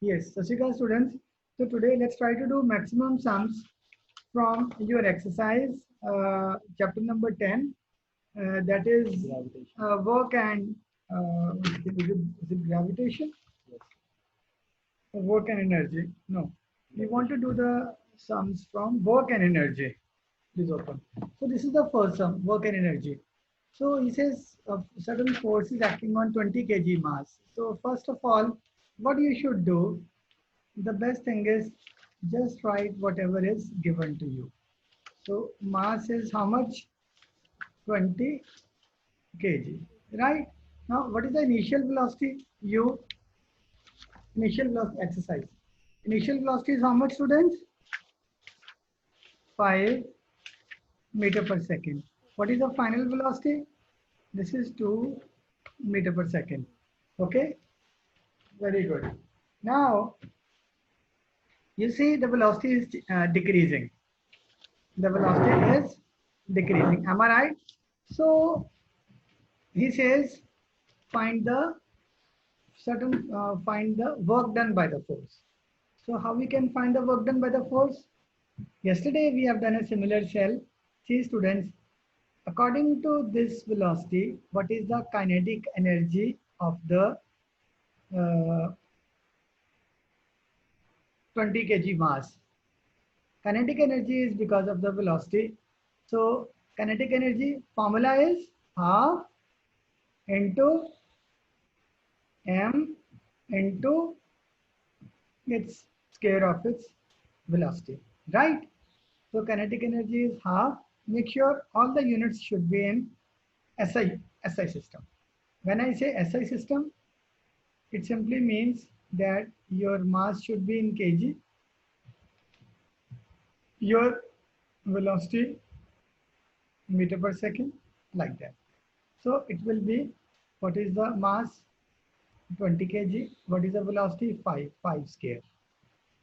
Yes, Sashika students. So today let's try to do maximum sums from your exercise, chapter number 10. That is work and is it gravitation? Work and energy. No, we want to do the sums from work and energy. Please open. So this is the first sum, work and energy. So he says certain force is acting on 20 kg mass. So first of all, what you should do, the best thing is just write whatever is given to you. So mass is how much? 20 kg, right? Now, what is the initial velocity? Initial velocity exercise. Initial velocity is how much, students? 5 meter per second. What is the final velocity? This is 2 meter per second. Okay, very good. Now, you see the velocity is decreasing. The velocity is decreasing. Am I right? So, he says find the work done by the force. So how we can find the work done by the force? Yesterday we have done a similar shell. See students, according to this velocity, what is the kinetic energy of the uh, 20 kg mass? Kinetic energy is because of the velocity. So kinetic energy formula is half into m into its square of its velocity, right? So kinetic energy is half. Make sure all the units should be in SI system. When I say SI system, it simply means that your mass should be in kg, your velocity meter per second, like that. So it will be, what is the mass? 20 kg. What is the velocity? 5 square.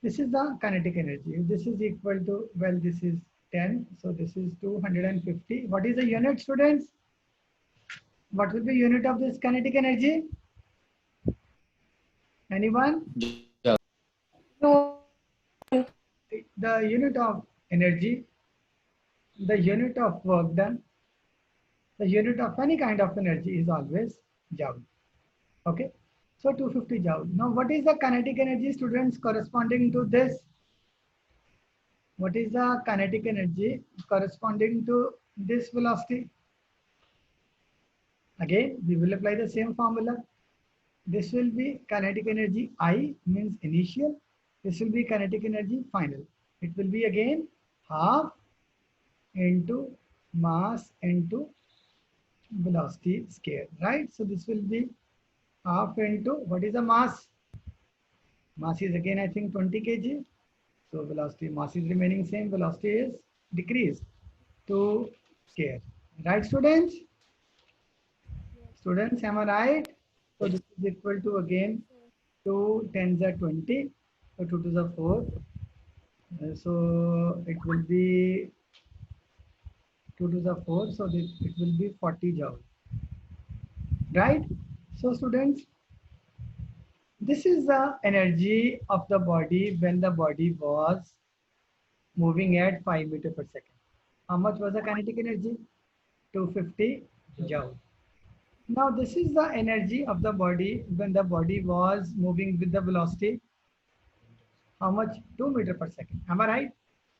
This is the kinetic energy. If this is equal to, well, this is 10. So this is 250. What is the unit, students? What will be unit of this kinetic energy? Anyone? No. The unit of energy, the unit of work done, the unit of any kind of energy is always joule. Okay. So 250 joule. Now what is the kinetic energy, students, corresponding to this? What is the kinetic energy corresponding to this velocity? Again, we will apply the same formula. This will be kinetic energy I, means initial. This will be kinetic energy final. It will be again half into mass into velocity square, right? So this will be half into, what is the mass? Mass is again, I think, 20 kg. So velocity, mass is remaining same, velocity is decreased to square. Right, students? Students, am I right? So this is equal to, again, 2 tens are 20. So 2 to the 4. So it will be 2 to the 4. So this, it will be 40 joule. Right? So students, this is the energy of the body when the body was moving at 5 meter per second. How much was the kinetic energy? 250 joule. Now this is the energy of the body when the body was moving with the velocity. How much? 2 meter per second. Am I right?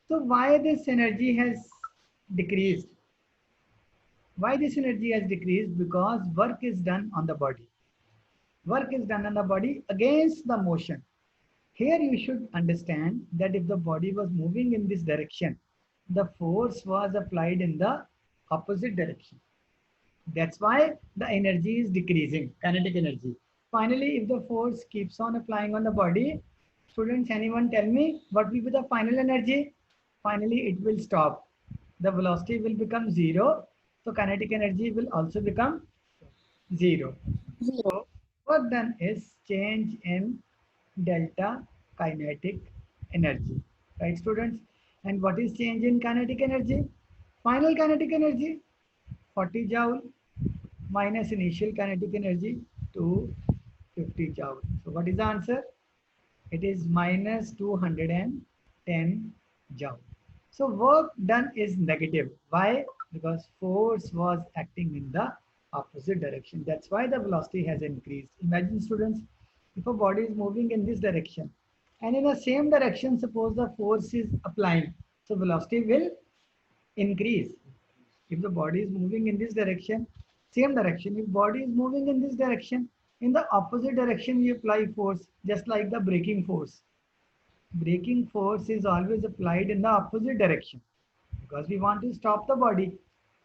So why this energy has decreased? Why this energy has decreased? Because work is done on the body. Work is done on the body against the motion. Here you should understand that if the body was moving in this direction, the force was applied in the opposite direction. That's why the energy is decreasing, kinetic energy. Finally, if the force keeps on applying on the body, students, anyone tell me what will be the final energy? Finally, it will stop. The velocity will become zero. So kinetic energy will also become zero. So what done is change in delta kinetic energy, right, students? And what is change in kinetic energy? Final kinetic energy 40 joule minus initial kinetic energy 250 joule. So what is the answer? It is minus 210 joule. So work done is negative. Why? Because force was acting in the opposite direction. That's why the velocity has increased. Imagine students, if a body is moving in this direction and in the same direction, suppose the force is applying. So velocity will increase. If the body is moving in this direction, same direction, if body is moving in this direction, in the opposite direction you apply force, just like the braking force. Braking force is always applied in the opposite direction because we want to stop the body.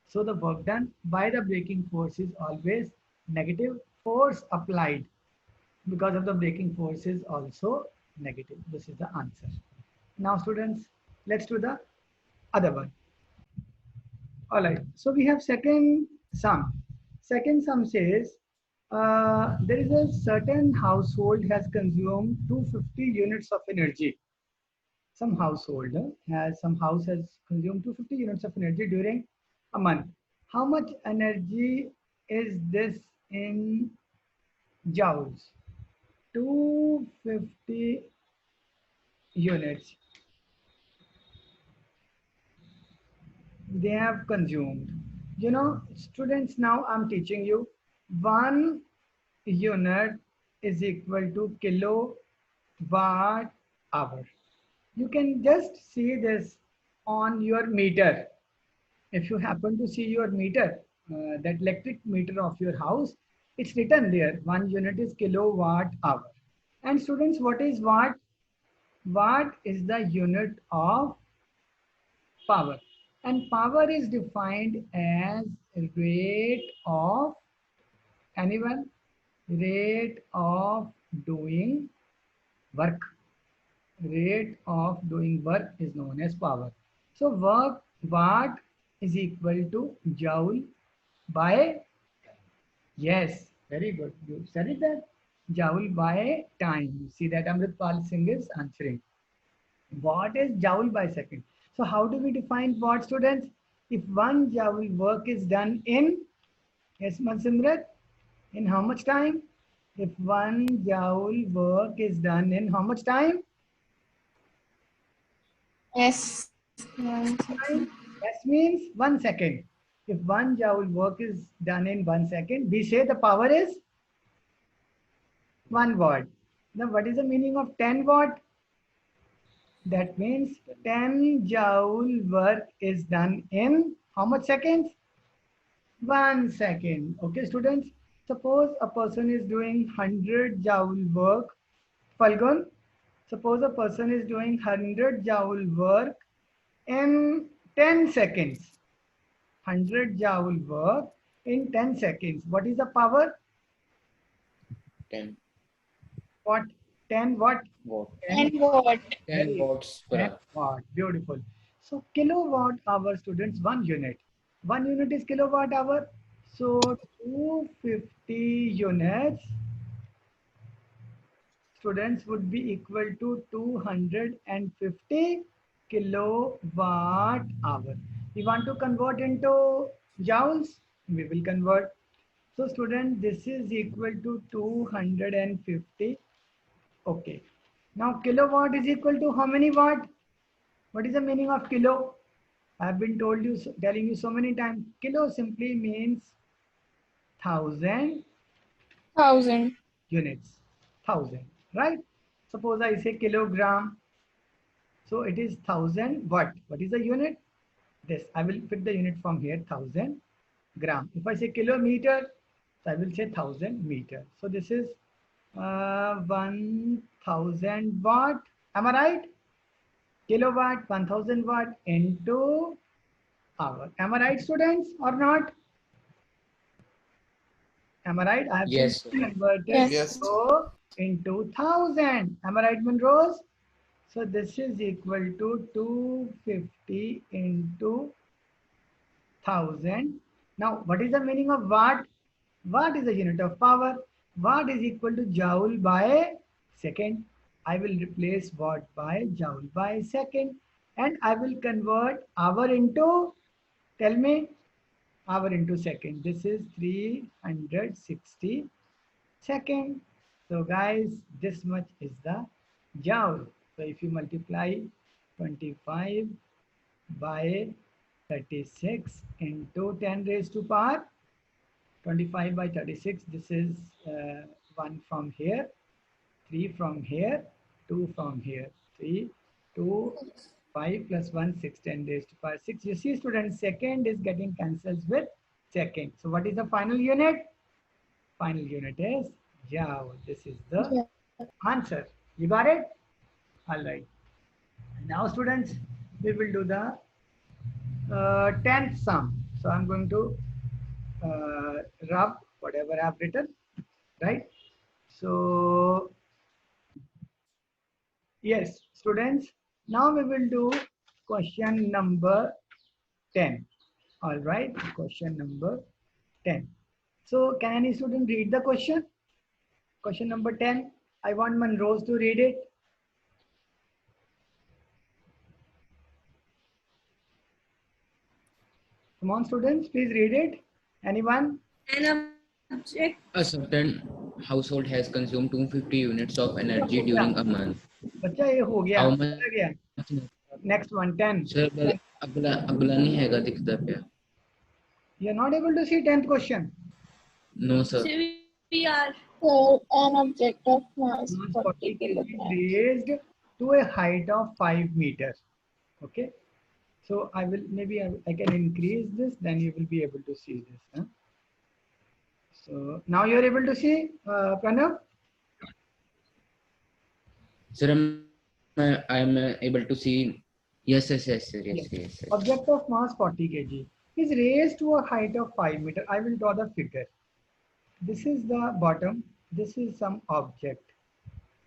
So the work done by the braking force is always negative. Force applied because of the braking force is also negative. This is the answer. Now students, let's do the other one. All right. So we have second sum. Second sum says there is a certain household has consumed 250 units of energy. Some household some house has consumed 250 units of energy during a month. How much energy is this in joules? 250 units they have consumed. You know, students, now I'm teaching you 1 unit is equal to kilowatt hour. You can just see this on your meter. If you happen to see your meter, that electric meter of your house, it's written there 1 unit is kilowatt hour. And students, what is watt? Watt is the unit of power, and power is defined as rate of anyone, rate of doing work. Rate of doing work is known as power. So work watt is equal to joule by, yes, very good, you said it, that joule by time. You see that Amritpal Singh is answering. What is joule by second? So how do we define watt, students? If 1 joule work is done in, yes, Mansimrat, in how much time? If 1 joule work is done in how much time? Yes. Time. That means 1 second. If 1 joule work is done in 1 second, we say the power is 1 watt. Now, what is the meaning of 10 watt? That means 10 joule work is done in how much seconds? 1 second. Okay, students. Suppose a person is doing 100 joule work. Falgun, suppose a person is doing 100 joule work in 10 seconds. 100 joule work in 10 seconds. What is the power? 10 What? 10 what? watt. 10, 10 watt. 10 watts per 10 hour. watt. Beautiful. So kilowatt hour, students, 1 unit. 1 unit is kilowatt hour. So 250 units, students, would be equal to 250 kilowatt hour. We want to convert into joules. We will convert. So student, this is equal to 250. Okay. Now kilowatt is equal to how many watt? What is the meaning of kilo? I have been telling you so many times. Kilo simply means 1,000 1000. units. 1,000, right? Suppose I say kilogram. So it is 1,000 watt. What is the unit? This. I will put the unit from here, 1,000 gram. If I say kilometer, so I will say 1,000 meter. So this is 1,000 watt. Am I right? Kilowatt, 1,000 watt into hour. Am I right, students, or not? Am I right? I have Yes, sir. converted Yes. kilo into 1,000. Am I right, Monrose? So this is equal to 250 into 1,000. Now, what is the meaning of watt? Watt is a unit of power. Watt is equal to joule by second. I will replace watt by joule by second. And I will convert hour into, tell me, hour into second. This is 360 second. So guys, this much is the joule. So if you multiply 25 by 36 into 10 raised to power 25 by 36, this is 1 from here, 3 from here, 2 from here, 3, 2, 5 plus 1, 6, 10 raised to power 6. You see, students, second is getting cancelled with second. So what is the final unit? Final unit is joule. This is the Yeah. answer. You got it? All right. Now, students, we will do the 10th sum. So I'm going to rub whatever I've written, right? So yes, students, now we will do question number 10. All right, question number 10. So can any student read the question? Question number 10. I want Manrose to read it. Come on, students, please read it. Anyone? An object. A certain household has consumed 250 units of energy हो गया during a month. बच्चा ये हो गया How चला गया much? next one 10 Sir, अगला अगला नहीं हैगा दिखता पे. you are not able to see 10th question No sir. We are. So an object of mass 40 40 kg kilograms. raised to a height of 5 meters. Okay, so I will maybe I can increase this, then you will be able to see this. Huh? So now you are able to see, Pranav. Sir, I am able to see. Yes, yes, yes, sir. Yes, yes, yes. Object of mass 40 kg is raised to a height of 5 meter. I will draw the figure. This is the bottom. This is some object.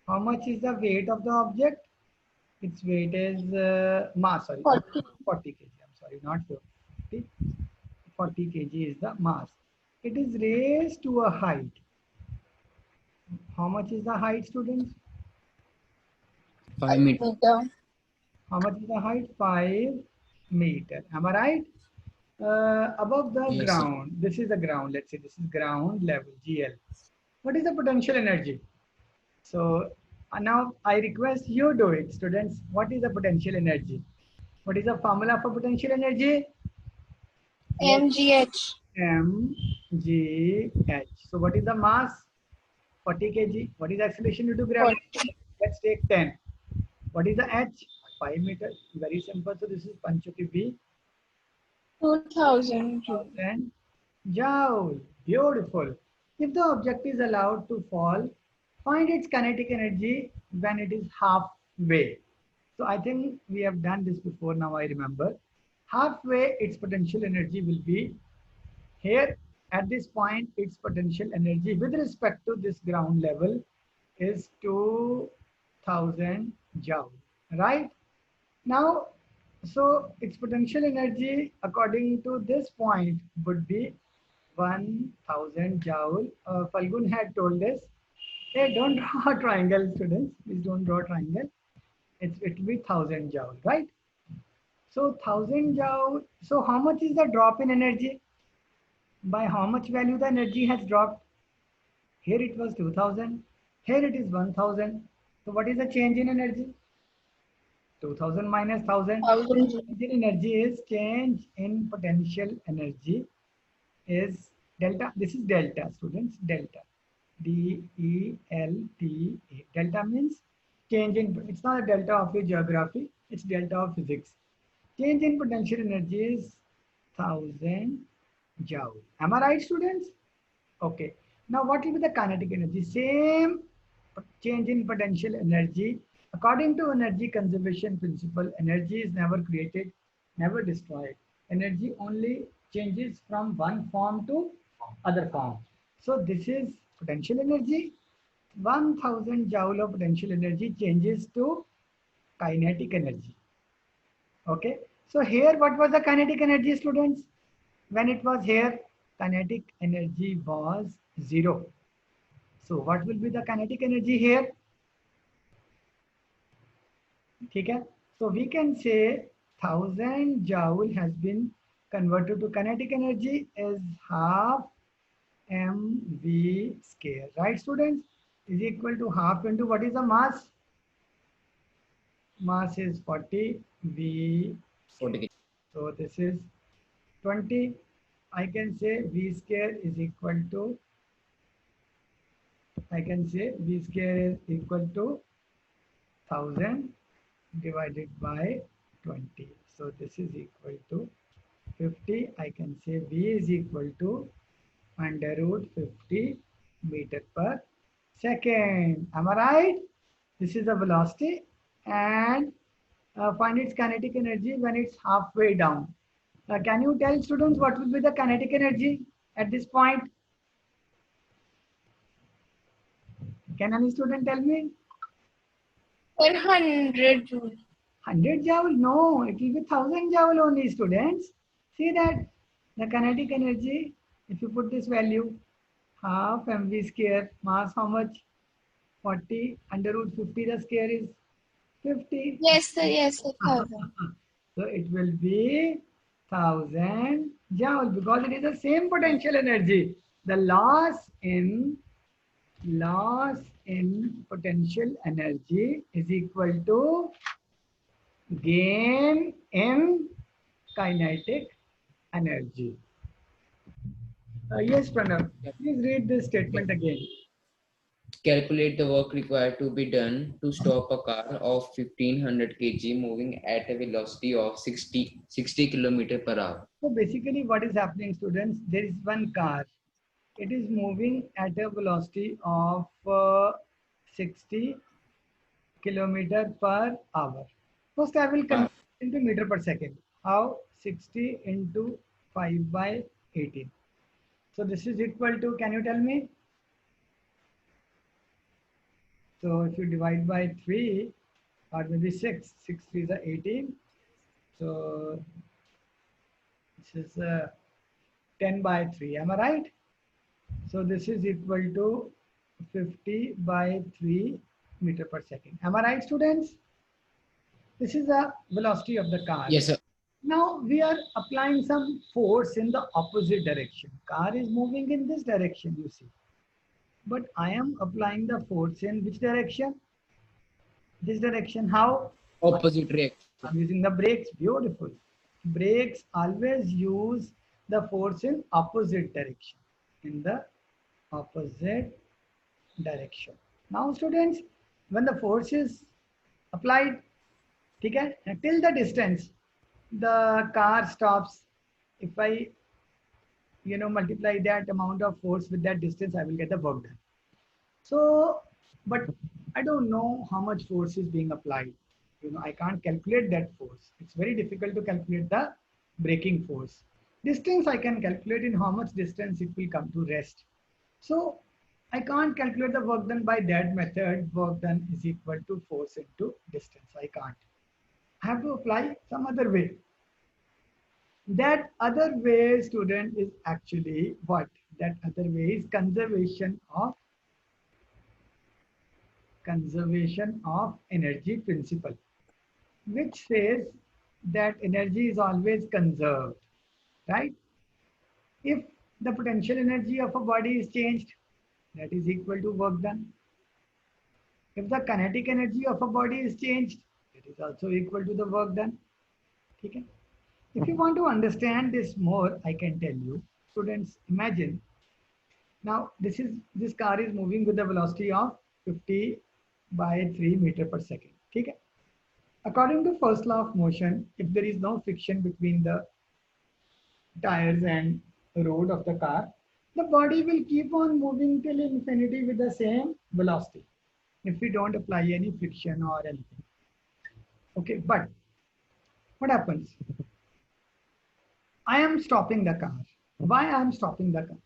How much is the weight of the object? Its weight is mass. Sorry, 40. 40 kg. I'm sorry, not 50. 40 kg is the mass. It is raised to a height. How much is the height, students? 5 meters. Meter. How much is the height? 5 meter. Am I right? Above the Yes, ground. This is the ground. Let's say this is ground level, GL. What is the potential energy? So now I request you do it, students. What is the potential energy? What is the formula for potential energy? mgh. mgh. So what is the mass? 40 kg. What is the acceleration due to gravity? 40. Let's take 10. What is the h? 5 meters. Very simple. So this is Panchoki V. 2000 joule. 1000 joule. Beautiful. If the object is allowed to fall, find its kinetic energy when it is halfway. So I think we have done this before. Now I remember. Halfway, its potential energy will be here. At this point, its potential energy with respect to this ground level is 2000 joule. Right? Now, so its potential energy according to this point would be 1000 joule. Falgun had told us, hey, don't draw a triangle, students. Please don't draw a triangle. It will be 1000 joule, right? So 1000 joule. So how much is the drop in energy? By how much value the energy has dropped? Here it was 2000. Here it is 1000. So what is the change in energy? 2000 minus 1000. 1000 joule. Change in energy is change in potential energy is delta. This is delta, students. Delta. D-E-L-T-A. Delta means change in, it's not a delta of your geography, it's delta of physics. Change in potential energy is 1000 joule. Am I right, students? Okay. Now what will be the kinetic energy? Same change in potential energy. According to energy conservation principle, energy is never created, never destroyed. Energy only changes from one form to other form. So this is potential energy. 1000 joule of potential energy changes to kinetic energy. Okay. So here, what was the kinetic energy, students? When it was here, kinetic energy was 0. So what will be the kinetic energy here? Okay. So we can say 1000 joule has been converted to kinetic energy is half mv square, right, students? Is equal to half into what is the mass? mass is 40, V, 40 kg. so this is 20. I can say V square is equal to, I can say V square is equal to 1000 divided by 20. So this is equal to 50. I can say V is equal to under root 50 meter per second. Am I right? This is the velocity, and find its kinetic energy when it's halfway down. Can you tell students what will be the kinetic energy at this point? Can any student tell me? 100 joule. 100 joule? No, it will be 1000 joule only, students. See that the kinetic energy, if you put this value, half mv square, mass how much? 40 under root 50, the square is 50. Yes, sir. Yes, sir. 1000. So it will be 1000 joule because it is the same potential energy. The loss in potential energy is equal to gain in kinetic energy. Yes, Pranav, please read this statement again. Calculate the work required to be done to stop a car of 1500 kg moving at a velocity of 60 km per hour. So basically what is happening, students, there is one car. It is moving at a velocity of 60 kilometer per hour. First I will convert into meter per second. How? 60 into 5 by 18. So this is equal to, can you tell me? So if you divide by 3 or maybe 6, 6 3s are 18. So this is 10 by 3. Am I right? So this is equal to 50 by 3 meter per second. Am I right, students? This is the velocity of the car. Yes, sir. Now we are applying some force in the opposite direction. Car is moving in this direction, you see. But I am applying the force in which direction? This direction. How? Opposite reaction. I'm using the brakes. Beautiful. Brakes always use the force in opposite direction. In the opposite direction. Now students, when the force is applied, okay, till the distance, the car stops. If I multiply that amount of force with that distance, I will get the work done. So, but I don't know how much force is being applied. I can't calculate that force. It's very difficult to calculate the braking force. Distance I can calculate in how much distance it will come to rest. So I can't calculate the work done by that method. Work done is equal to force into distance. I can't. I have to apply some other way. That other way, student, is actually what? That other way is conservation of energy principle, which says that energy is always conserved, right? If the potential energy of a body is changed, that is equal to work done. If the kinetic energy of a body is changed, it is also equal to the work done. Okay? If you want to understand this more, I can tell you, students, imagine now this car is moving with a velocity of 50 by 3 meter per second. Okay? According to first law of motion, if there is no friction between the tires and the road of the car, the body will keep on moving till infinity with the same velocity if we don't apply any friction or anything. Okay, but what happens? I am stopping the car. Why I am stopping the car?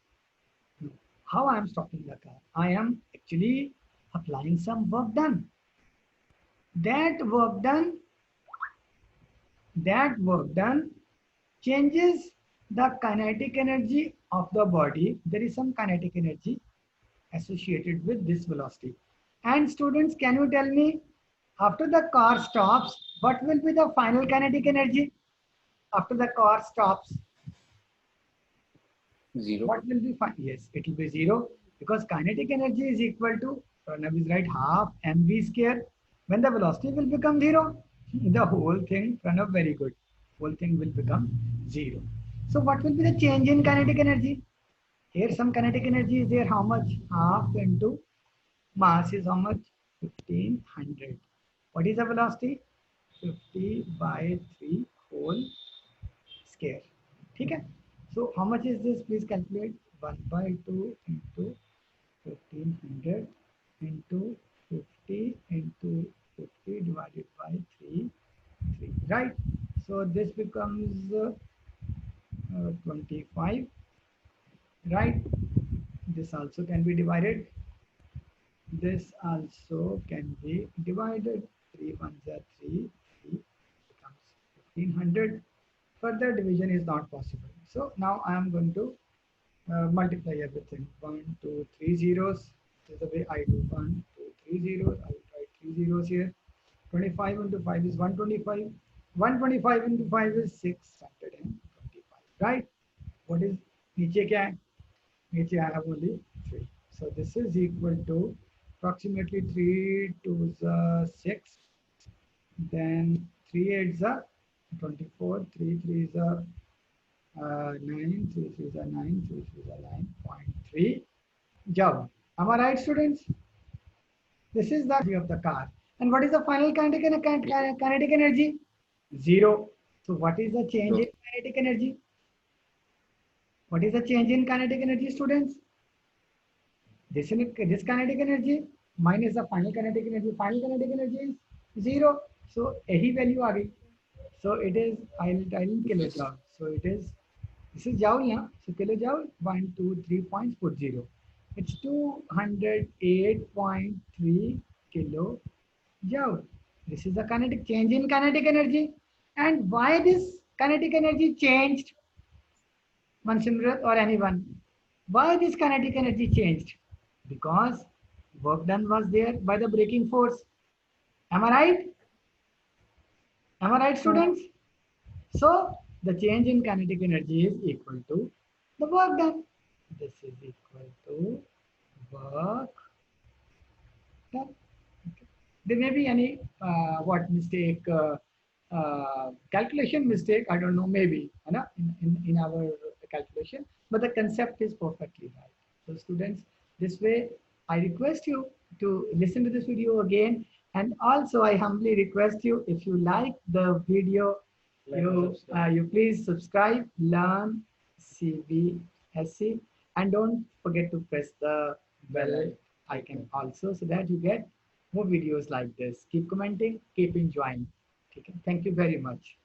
How I am stopping the car? I am actually applying some work done. That work done changes the kinetic energy of the body. There is some kinetic energy associated with this velocity. And students, can you tell me, after the car stops, what will be the final kinetic energy? After the car stops, 0. what will be fine? Yes, it will be 0 because kinetic energy is equal to, Pranav is right, half mv square. When the velocity will become 0, the whole thing run up very good. Whole thing will become 0. So what will be the change in kinetic energy? Here some kinetic energy is there. How much? Half into mass is how much? 1500. What is the velocity? 50 by 3 whole square. Okay? So how much is this? Please calculate. 1 by 2 into 1500 into 50 into 50 divided by 3, 3, right? So this becomes 25, right? This also can be divided. This also can be divided. 3 ones are 3, 3 becomes 1500. Further division is not possible. So now I am going to multiply everything. 1, 2, 3 zeros. This is the way I do. 1, 2, 3 zeros. I will write 3 zeros here. 25 into 5 is 125. 125 into 5 is 625. Right? What is नीचे क्या है? नीचे I have only 3. So this is equal to approximately 3 to the 6. Then 3 8s are 24. 3 3s are 9, 3 3s are 9, 3 3s are 9.3 joule. Am I right, students? This is the energy of the car. And what is the final kinetic energy? 0. So what is the change in kinetic energy? What is the change in kinetic energy, students? This kinetic energy minus the final kinetic energy. Final kinetic energy is 0. So यही value आ गई. So it is I'll kilojoule. So it is, this is joule यहाँ. So kilojoule 1 2 3 points put 0. It's 208.3 kilojoule. This is the kinetic change in kinetic energy. And why this kinetic energy changed? Mansimrat or anyone? Why this kinetic energy changed? Because work done was there by the braking force. Am I right? Am I right, students? So the change in kinetic energy is equal to the work done. This is equal to work done. Okay. There may be any mistake, calculation mistake. I don't know, maybe in our calculation, but the concept is perfectly right. So students, this way I request you to listen to this video again, and also I humbly request you, if you like the video, you please subscribe, learn CBSE, and don't forget to press the bell icon also, so that you get more videos like this. Keep commenting, keep enjoying. Okay. Thank you very much.